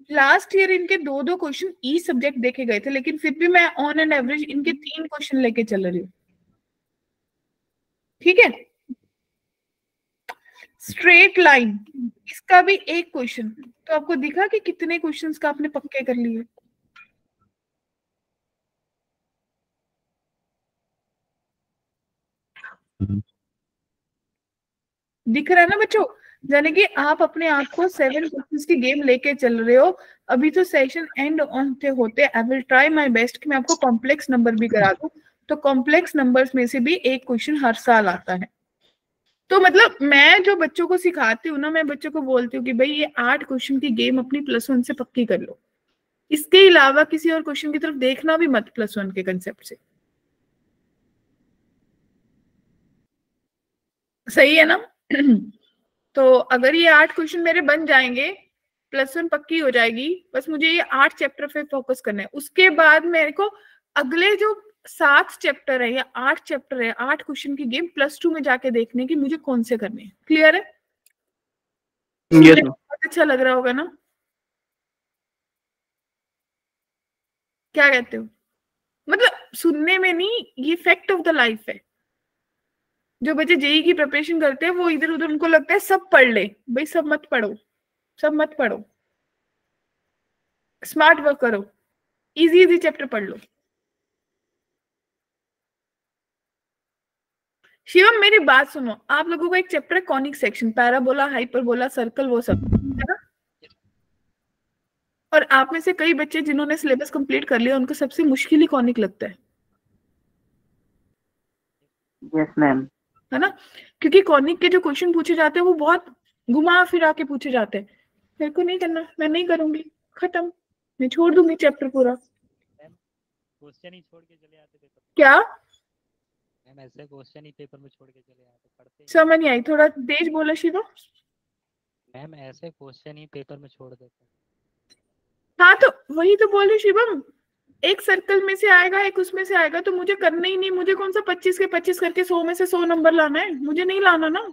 लास्ट ईयर इनके 2 क्वेश्चन ई सब्जेक्ट देखे गए थे, लेकिन फिर भी मैं ऑन एन एवरेज इनके 3 क्वेश्चन लेके चल रही हूँ। ठीक है? स्ट्रेट लाइन, इसका भी एक क्वेश्चन। तो आपको दिखा कि कितने क्वेश्चंस का आपने पक्के कर लिए। दिख रहा है ना बच्चों? यानी कि आप अपने आप को 7 क्वेश्चंस की गेम लेके चल रहे हो। अभी तो सेशन एंड होते होते I will try my best कि मैं आपको कॉम्प्लेक्स नंबर भी करा दूं। तो कॉम्प्लेक्स नंबर्स में से भी एक क्वेश्चन हर साल आता है। तो मतलब मैं जो बच्चों को सिखाती हूँ ना, मैं बच्चों को बोलती हूँ कि भाई ये 8 क्वेश्चन की गेम अपनी +1 से पक्की कर लो। इसके अलावा किसी और क्वेश्चन की तरफ देखना भी मत +1 के कंसेप्ट से। सही है ना? तो अगर ये 8 क्वेश्चन मेरे बन जाएंगे, +1 पक्की हो जाएगी। बस मुझे ये 8 चैप्टर पे फोकस करना है। उसके बाद मेरे को अगले जो 7 चैप्टर है या 8 चैप्टर है, 8 क्वेश्चन की गेम +2 में जाके देखने की मुझे कौन से करने हैं। क्लियर है? Yes ma'am. बहुत अच्छा लग रहा होगा ना? क्या कहते हो? मतलब सुनने में नहीं, ये फैक्ट ऑफ द लाइफ है। जो बच्चे जेई की प्रिपरेशन करते हैं वो इधर उधर उनको लगता है सब पढ़ ले। भाई सब मत पढ़ो, सब मत पढ़ो, स्मार्ट वर्क करो, इजी इजी चैप्टर पढ़ लो। शिवम मेरी बात सुनो, आप लोगों का एक चैप्टर है conic section, parabola, hyperbola, circle, वो सब है ना? और आप में से कई बच्चे जिन्होंने सिलेबस कंप्लीट कर लिया, उनको सबसे मुश्किल ही कॉनिक लगता है यस मैम। है ना? क्योंकि कॉनिक के जो क्वेश्चन पूछे जाते हैं वो बहुत घुमा फिरा के पूछे जाते हैं। मेरे को नहीं करना, मैं नहीं करूंगी, खत्म, मैं छोड़ दूंगी चैप्टर पूरा। क्वेश्चन ही छोड़ के चले आते पेपर। क्या मैम ऐसे क्वेश्चन ही पेपर में छोड़ के चले आते, पढ़ते ही समझ नहीं आई, थोड़ा तेज बोला शिवा। मैम ऐसे क्वेश्चन ही पेपर में छोड़ देते। हाँ तो वही तो बोल रही शिवम, एक सर्कल में से आएगा, एक उसमें से आएगा, तो मुझे करना ही नहीं। मुझे कौन सा 25 के 25 करके 100 में से 100 नंबर लाना है? मुझे नहीं लाना ना।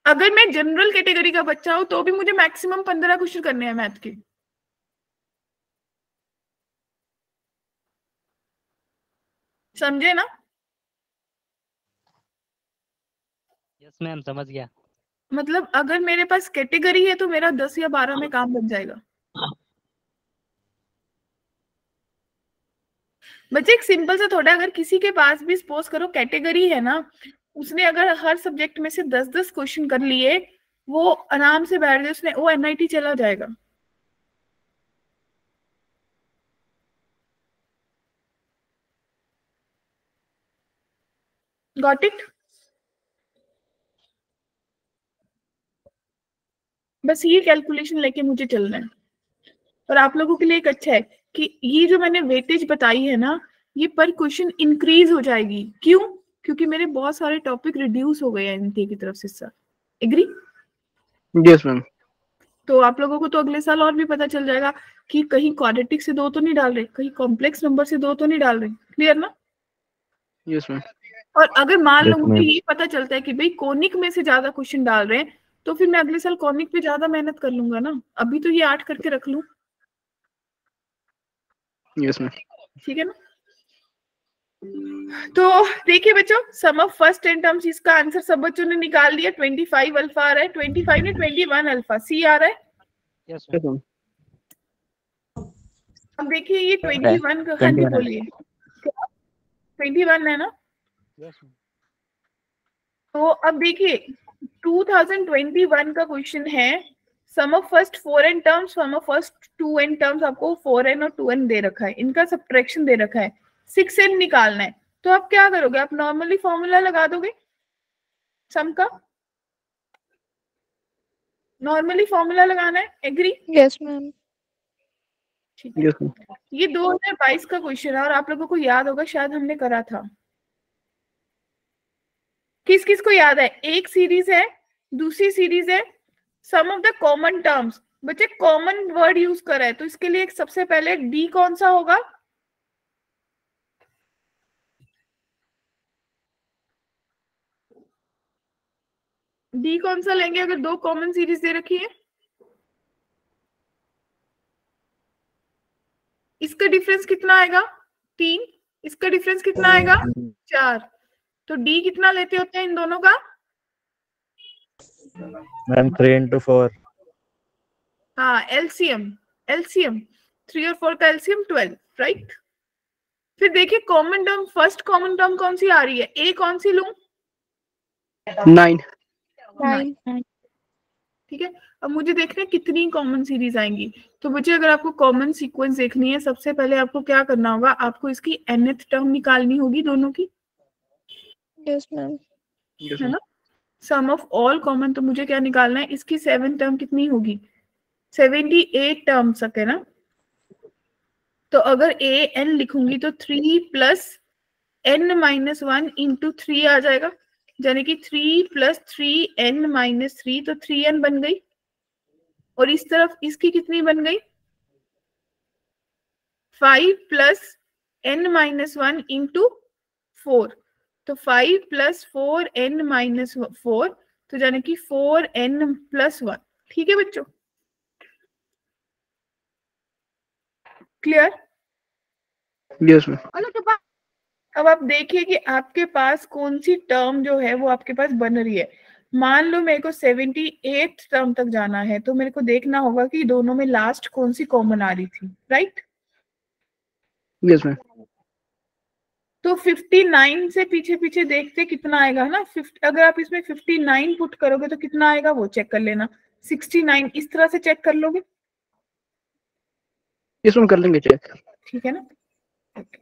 अगर मैं जनरल कैटेगरी का बच्चा हूं तो भी मुझे मैक्सिमम 15 क्वेश्चन करने हैं मैथ के। समझे ना? यस मैम समझ गया। मतलब अगर मेरे पास कैटेगरी है तो मेरा 10 या 12 में काम बन जाएगा। बच्चे एक सिंपल सा थोड़ा, अगर किसी के पास भी सपोज करो कैटेगरी है ना, उसने अगर हर सब्जेक्ट में से 10-10 क्वेश्चन कर लिए, वो आराम से बैठ जाए, उसने वो एनआईटी चला जाएगा। Got it? बस ये कैलकुलेशन लेके मुझे चलना है। और आप लोगों के लिए एक अच्छा है कि ये जो मैंने वेटेज बताई है ना, ये पर क्वेश्चन इंक्रीज हो जाएगी। क्यों? क्योंकि मेरे बहुत सारे टॉपिक रिड्यूस हो गए हैं एनटीए की तरफ से। Sir agree? Yes ma'am. तो आप लोगों को तो अगले साल और भी पता चल जाएगा कि कहीं क्वाड्रेटिक से 2 तो नहीं डाल रहे, कहीं कॉम्प्लेक्स नंबर से 2 तो नहीं डाल रहे। क्लियर ना? Yes ma'am. और अगर मान लो Yes, मुझे ma'am. ये पता चलता है कि भाई कोनिक में से ज्यादा क्वेश्चन डाल रहे हैं, तो फिर मैं अगले साल कोनिक पे ज्यादा मेहनत कर लूंगा ना। अभी तो ये 8 करके रख लूं। Yes ma'am. ठीक है ना? तो देखिए बच्चों, सम ऑफ फर्स्ट 10 टर्म्स, इसका आंसर सब बच्चों ने निकाल लिया। 25 अल्फा आ रहा है, 25 ने 21 अल्फा सी आ रहा है। Yes yes ma'am. मैम। अब देखिए ये 21 का, हाँ जी 21 बोलिए। 21 है ना? Yes ma'am. तो अब देखिए 2021 का क्वेश्चन है, sum of first 4n terms, sum of first 2n terms. आपको 4n और 2n दे रखा है, इनका सब्ट्रैक्शन दे रखा है, 6n निकालना है। तो आप क्या करोगे? आप नॉर्मली फॉर्मूला लगा दोगे सम का। नॉर्मली फॉर्मूला लगाना है। एग्री? Yes ma'am. ठीक है। Yes ma'am. ये 2022 का क्वेश्चन है और आप लोगों को याद होगा, शायद हमने करा था। किस किस को याद है? एक सीरीज है, दूसरी सीरीज है sum of the common terms. बच्चे कॉमन वर्ड यूज करा है, तो इसके लिए सबसे पहले डी कौन सा होगा? डी कौन सा लेंगे अगर 2 कॉमन सीरीज दे रखी है? इसका डिफरेंस कितना आएगा? 3। इसका डिफरेंस कितना आएगा? 4। तो डी कितना लेते होते हैं इन दोनों का? Ma'am 3 into 4. हाँ, एलसीएम। एलसीएम 3 और 4 का एलसीएम 12, राइट? फिर देखिए common term, first common term कौन सी आ रही है? ए कौन सी लूं? 9। 9। ठीक है। अब मुझे देखना है कितनी कॉमन सीरीज आएंगी। तो बच्चे अगर आपको कॉमन सीक्वेंस देखनी है, सबसे पहले आपको क्या करना होगा? आपको इसकी nth टर्म निकालनी होगी दोनों की, यस मैम। यस है मैम। ना? सम ऑफ ऑल कॉमन, तो मुझे क्या निकालना है? इसकी 7 टर्म कितनी होगी? 78 टर्म तक है ना? तो अगर ए एन लिखूंगी तो 3 प्लस n माइनस 1 इंटू 3 आ जाएगा, यानी कि 3 प्लस 3n माइनस 3, तो 3n बन गई। और इस तरफ इसकी कितनी बन गई? 5 प्लस n माइनस 1 इंटू 4, तो 5 प्लस 4n माइनस 4, तो यानी कि 4n प्लस 1। ठीक है बच्चों? क्लियर? Yes ma'am. अब आप देखिए कि आपके पास कौन सी टर्म जो है वो आपके पास बन रही है। मान लो मेरे को 78 टर्म तक जाना है, तो मेरे को देखना होगा कि दोनों में लास्ट कौन सी कॉमन आ रही थी, राइट? Yes ma'am. तो 59 से पीछे पीछे देखते कितना आएगा ना। अगर आप इसमें 59 पुट करोगे तो कितना आएगा वो चेक कर लेना। 69 इस तरह से चेक कर लोगे, यस मैम, कर लेंगे चेक। ठीक है ना? Okay.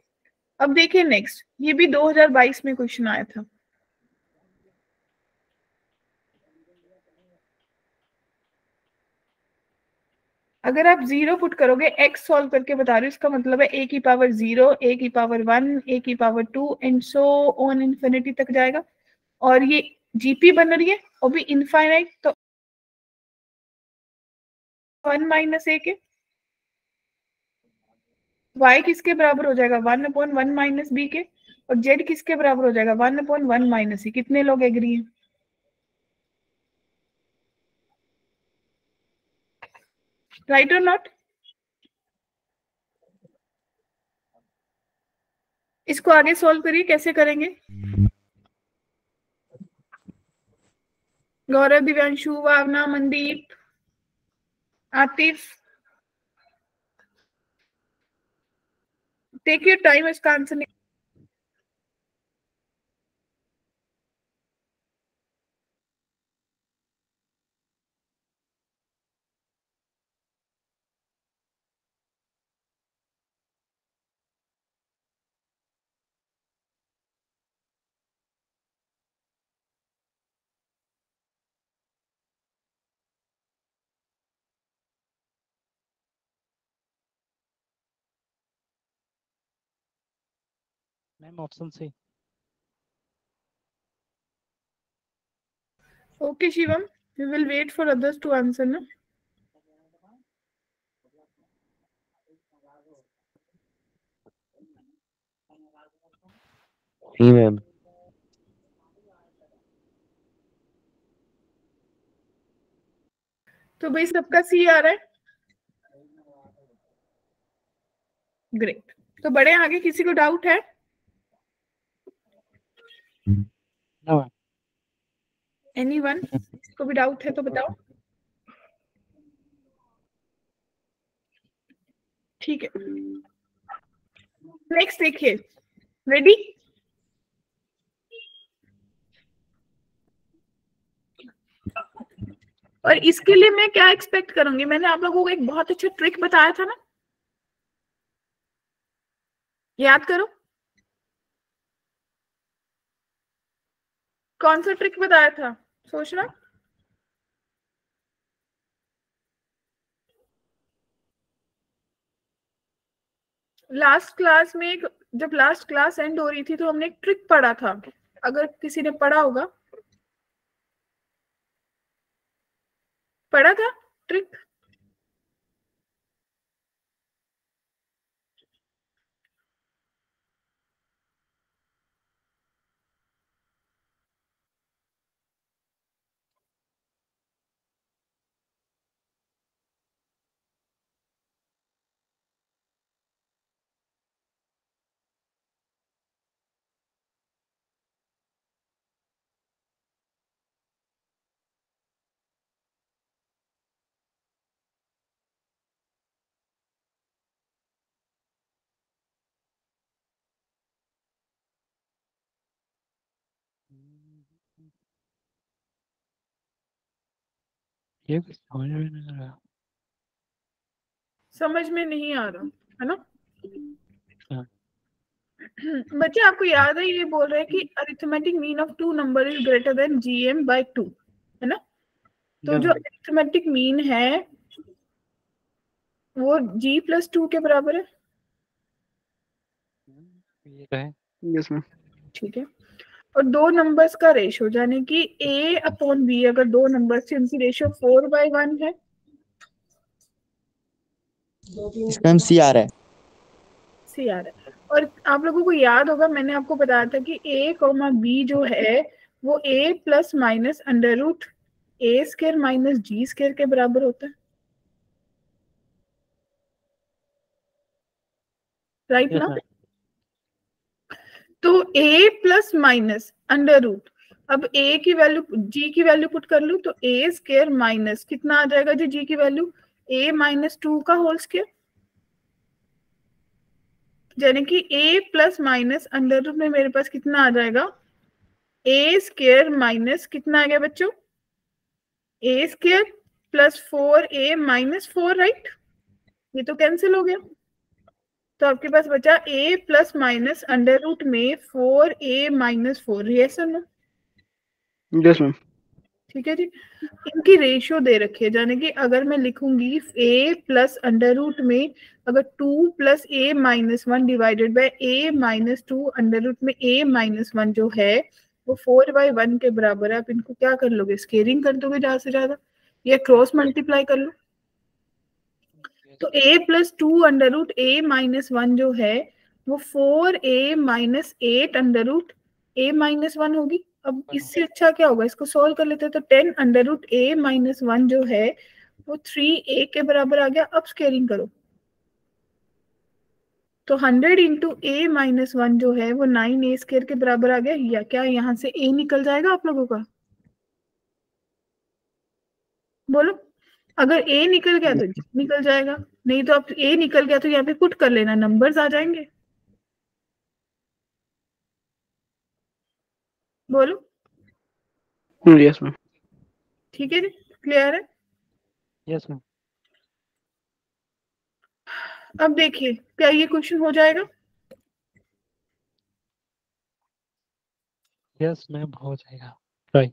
अब देखिए नेक्स्ट, ये भी 2022 में क्वेश्चन आया था। अगर आप 0 पुट करोगे, x सॉल्व करके बता रही हूँ, इसका मतलब है a की पावर 0, a की पावर 1, a की power 2 and so on infinity तक जाएगा। और ये जीपी बन रही है और भी इनफाइनाइट, तो 1 माइनस a के y किसके बराबर हो जाएगा? 1/1 माइनस b के। और z किसके बराबर हो जाएगा? 1/1 माइनस c। कितने लोग एग्री हैं? राइट और नॉट? इसको आगे सॉल्व करिए, कैसे करेंगे? Gaurav, Divyanshu, Bhavna, Mandeep, Atif, take your time इसका answer. Ma'am option C. Okay, Shivam, we will wait for others to answer, na? सी मैम। तो भाई सबका सी आ रहा है। ग्रेट। तो बड़े आगे किसी को डाउट है? No ma'am. एनीवन को भी डाउट है तो बताओ। ठीक है, नेक्स्ट देखिए। रेडी? और इसके लिए मैं क्या एक्सपेक्ट करूंगी? मैंने आप लोगों को एक बहुत अच्छा ट्रिक बताया था ना, याद करो। कौन सा ट्रिक बताया था, सोचना। लास्ट क्लास में जब लास्ट क्लास एंड हो रही थी तो हमने एक ट्रिक पढ़ा था, अगर किसी ने पढ़ा होगा। पढ़ा था ट्रिक? ये कुछ समझ में नहीं आ रहा। समझ में नहीं आ रहा है ना? हाँ। बच्चे आपको याद है ये बोल रहे हैं कि arithmetic mean of two number is greater than GM by 2, है ना? तो जो अरिथमेटिक मीन है वो g+2 के बराबर है। ये तो है। Yes ma'am. ठीक है, और दो नंबर्स का रेशो यानी कि a/b, अगर दो नंबर्स से उनकी रेशो 4/1 है। इसका हम सी आ रहा है। सी आ रहा है। और आप लोगों को याद होगा मैंने आपको बताया था कि a, b जो है वो a plus minus under root a square minus g square के बराबर होता है, राइट यस ना? मैम। तो a plus minus under root, अब a की वैल्यू g की वैल्यू पुट कर लू तो a स्क्वायर माइनस कितना आ जाएगा जी g की वैल्यू a-2 का होल स्क्वायर, यानी कि a plus minus under root में मेरे पास कितना आ जाएगा a स्क्वायर माइनस कितना आ गया बच्चों a square plus 4a-4, right? ये तो कैंसिल हो गया, तो आपके पास बचा a plus minus under root में 4a-4, यस और नो? Yes ma'am. ठीक है जी। इनकी रेशियो दे रखी है, यानी कि अगर मैं लिखूंगी a प्लस अंडर रूट में अगर 2 plus a-1 divided by a-2 under root में a-1 जो है वो 4/1 के बराबर है। आप इनको क्या कर लोगे, स्केलिंग कर दोगे ज्यादा से ज्यादा, या क्रॉस मल्टीप्लाई कर लो। तो a plus 2 under root a-1 जो है वो 4a-8 अंडर रूट a-1 होगी। अब इससे अच्छा क्या होगा, इसको सॉल्व कर लेते हैं, तो 10 अंडर रूट a-1 जो है वो 3a के बराबर आ गया। अब स्केलिंग करो तो 100 इंटू a-1 जो है वो 9a स्क्वायर के बराबर आ गया। या क्या यहाँ से a निकल जाएगा आप लोगों का? बोलो, अगर a निकल गया तो g निकल जाएगा, नहीं तो आप a निकल गया तो यहाँ पे पुट कर लेना, नंबर्स आ जाएंगे। बोलो। Yes ma'am. ठीक है जी, क्लियर है? Yes ma'am. अब देखिए क्या ये क्वेश्चन हो जाएगा? यस मैम हो जाएगा। Right.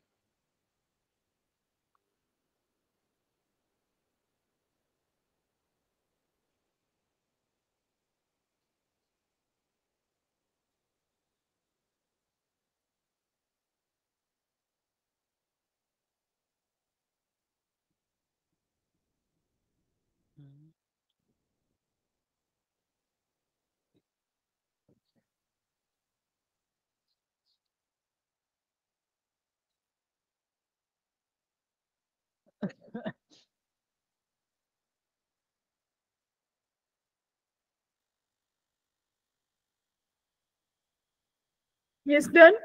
Yes done.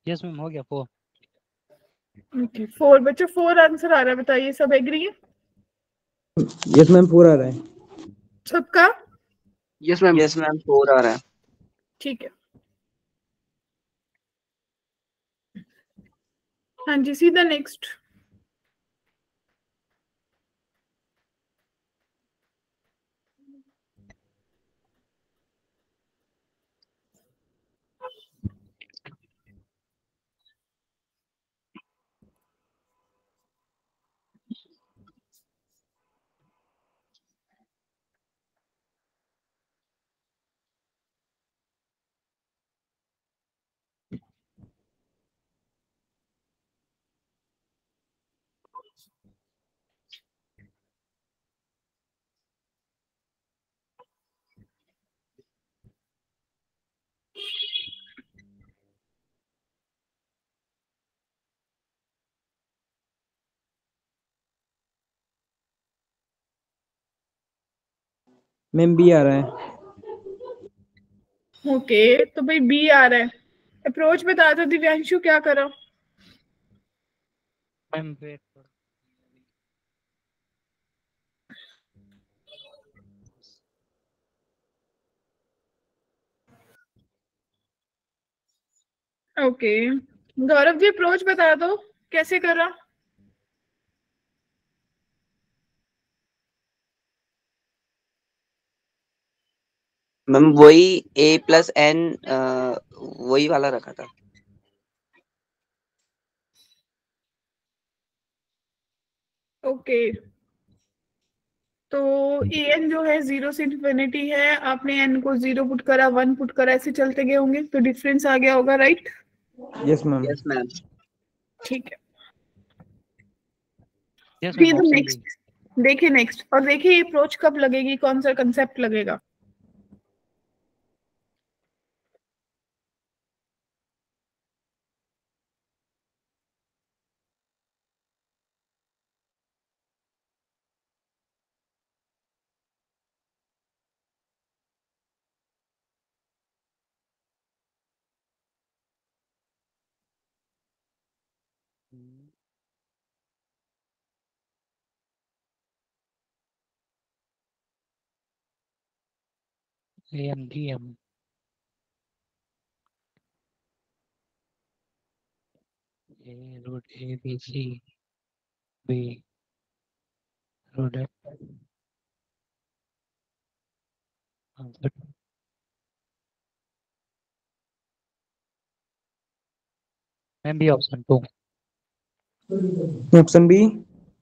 Yes ma'am हो गया 4। ओके 4 बच्चों 4 आंसर आ रहा है, बताइए सब एग्री है यस मैम 4 आ रहा है। सबका? यस मैम 4 आ रहा है। ठीक है, हाँ जी सीधा नेक्स्ट। मैम बी आ रहा है। ओके तो भाई बी आ रहा है। अप्रोच बता दो दिव्यांशु क्या करो। Ma'am wait okay Gaurav ji approach बता दो कैसे करा। मैम वही A+N वही वाला रखा था। ओके तो एन जो है 0 से इन्फिनिटी है, आपने एन को 0 पुट करा 1 पुट करा, ऐसे चलते गए होंगे तो डिफरेंस आ गया होगा, right? Yes ma'am. Yes ma'am. ठीक है yes ma'am option B. Next देखिए नेक्स्ट, और देखिए ये अप्रोच कब लगेगी, कौन सा कंसेप्ट लगेगा। AMDM A root A B C B root F answer ma'am B option 2। Option B.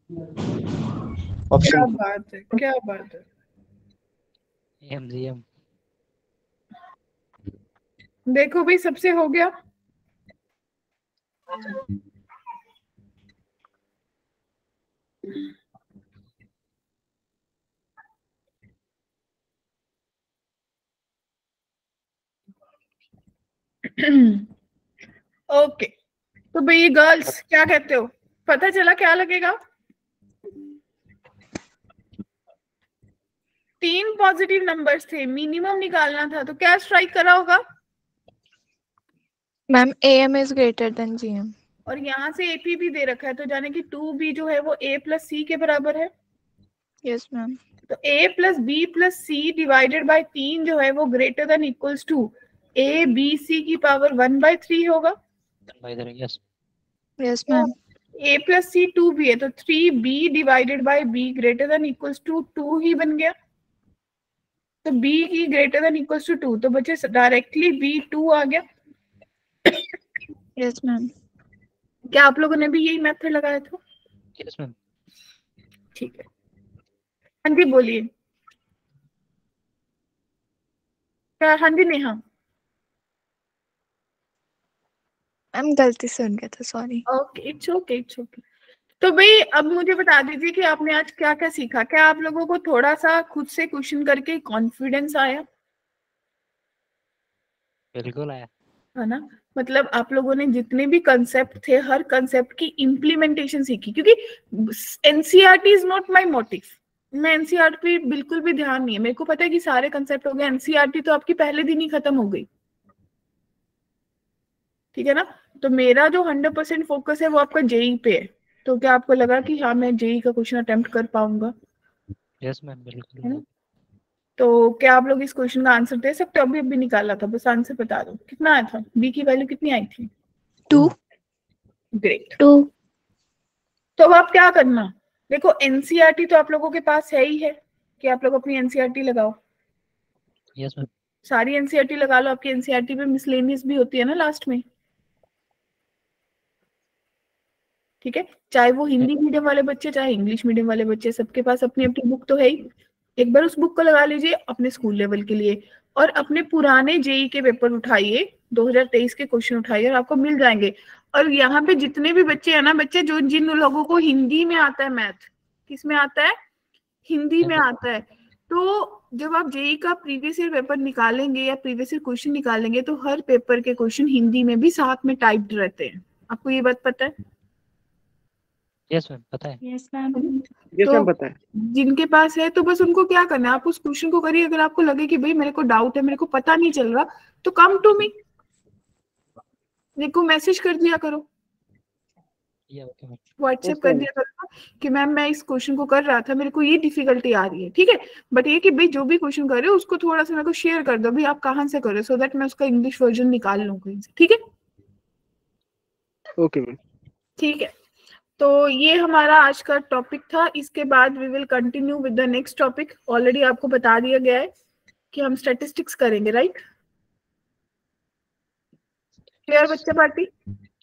क्या ऑप्शन बात है, क्या बात है। AMDM देखो भाई सबसे हो गया। ओके तो भाई गर्ल्स क्या कहते हो, पता चला क्या लगेगा? 3 पॉजिटिव नंबर्स थे, मिनिमम निकालना था, तो क्या स्ट्राइक करा होगा? Ma'am AM is greater than GM। और यहाँ से AP भी दे रखा है, तो जाने की 2B जो है वो A+C के बराबर है। Yes ma'am. तो A+B+C डिवाइडेड बाय 3 जो है वो greater than equals to ABC की पावर 1/3 होगा। by the yes yes ma'am. A+C 2B है, तो 3B divided by B greater than equals to 2 ही बन गया। तो B की ग्रेटर देन इक्वल्स टू 2, तो बच्चे डायरेक्टली B 2 आ गया। Yes ma'am. क्या आप लोगों ने भी यही मेथड लगाया था? yes ma'am. ठीक है हाँ जी बोलिए। क्या हाँ जी नेहा? मैम गलती से हो गया था, sorry. Okay it's okay it's okay. तो भाई अब मुझे बता दीजिए कि आपने आज क्या क्या सीखा। क्या आप लोगों को थोड़ा सा खुद से क्वेश्चन करके कॉन्फिडेंस आया? बिल्कुल आया। है ना? मतलब आप लोगों ने जितने भी कंसेप्ट थे, हर कंसेप्ट की इम्प्लीमेंटेशन सीखी, क्योंकि NCERT is not my motive. मैं एनसीईआरटी पे बिल्कुल भी ध्यान नहीं है, मेरे को पता है कि सारे कंसेप्ट हो गए। एनसीईआरटी तो आपकी पहले दिन ही खत्म हो गई, ठीक है ना? तो मेरा जो 100% फोकस है वो आपका जेई पे है। तो क्या आपको लगा कि हाँ मैं जेई का क्वेश्चन अटेम्प्ट कर पाऊंगा? यस मैम बिल्कुल। है ना? तो क्या आप लोग इस क्वेश्चन का आंसर दे सकते हो? अभी निकाला था, बस आंसर बता दो कितना आया था। बी की वैल्यू कितनी आई थी? 2 ग्रेट। 2 तो अब आप क्या करना, देखो एनसीईआरटी तो आप लोगों के पास है ही है कि आप लोग अपनी एनसीईआरटी लगाओ। Yes ma'am. सारी एनसीईआरटी लगा लो। आपकी एनसीईआरटी पे मिसलेनियस भी होती है ना लास्ट में, ठीक है? चाहे वो हिंदी मीडियम वाले बच्चे चाहे इंग्लिश मीडियम वाले बच्चे, सबके पास अपनी अपनी बुक तो है ही। एक बार उस बुक को लगा लीजिए अपने स्कूल लेवल के लिए, और अपने पुराने जेई के पेपर उठाइए, 2023 के क्वेश्चन उठाइए और आपको मिल जाएंगे। और यहाँ पे जितने भी बच्चे हैं ना, बच्चे जो जिन लोगों को हिंदी में आता है मैथ, किस में आता है? हिंदी में आता है। तो जब आप जेई का प्रीवियस ईयर पेपर निकालेंगे या प्रीवियस ईयर क्वेश्चन निकालेंगे तो हर पेपर के क्वेश्चन हिंदी में भी साथ में टाइप्ड रहते हैं। आपको ये बात पता है? यस मैम पता है। यस तो मैम पता है। जिनके पास है तो बस उनको क्या करना है, आप उस क्वेश्चन को करिए। अगर आपको लगे कि भाई मेरे को डाउट है, मेरे को पता नहीं चल रहा, तो कम टू मी, देखो मैसेज कर दिया करो, ओके मैम। व्हाट्सएप कर दिया करो कि मैम मैं इस क्वेश्चन को कर रहा था, मेरे को ये डिफिकल्टी आ रही है, ठीक है? बट ये कि भाई जो भी क्वेश्चन कर रहे हो उसको थोड़ा सा मेरे को शेयर कर दो, भाई आप कहाँ से कर रहे हो, सो दैट मैं उसका इंग्लिश वर्जन निकाल लूँ कहीं से, ठीक है? Okay ma'am. ठीक है। तो ये हमारा आज का टॉपिक था। इसके बाद we will continue with the next topic. Already आपको बता दिया गया है कि हम स्टैटिस्टिक्स करेंगे, राइट? क्लियर बच्चा party?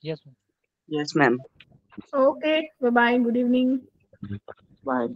Yes ma'am. Yes ma'am. Okay, bye bye, good evening. Bye.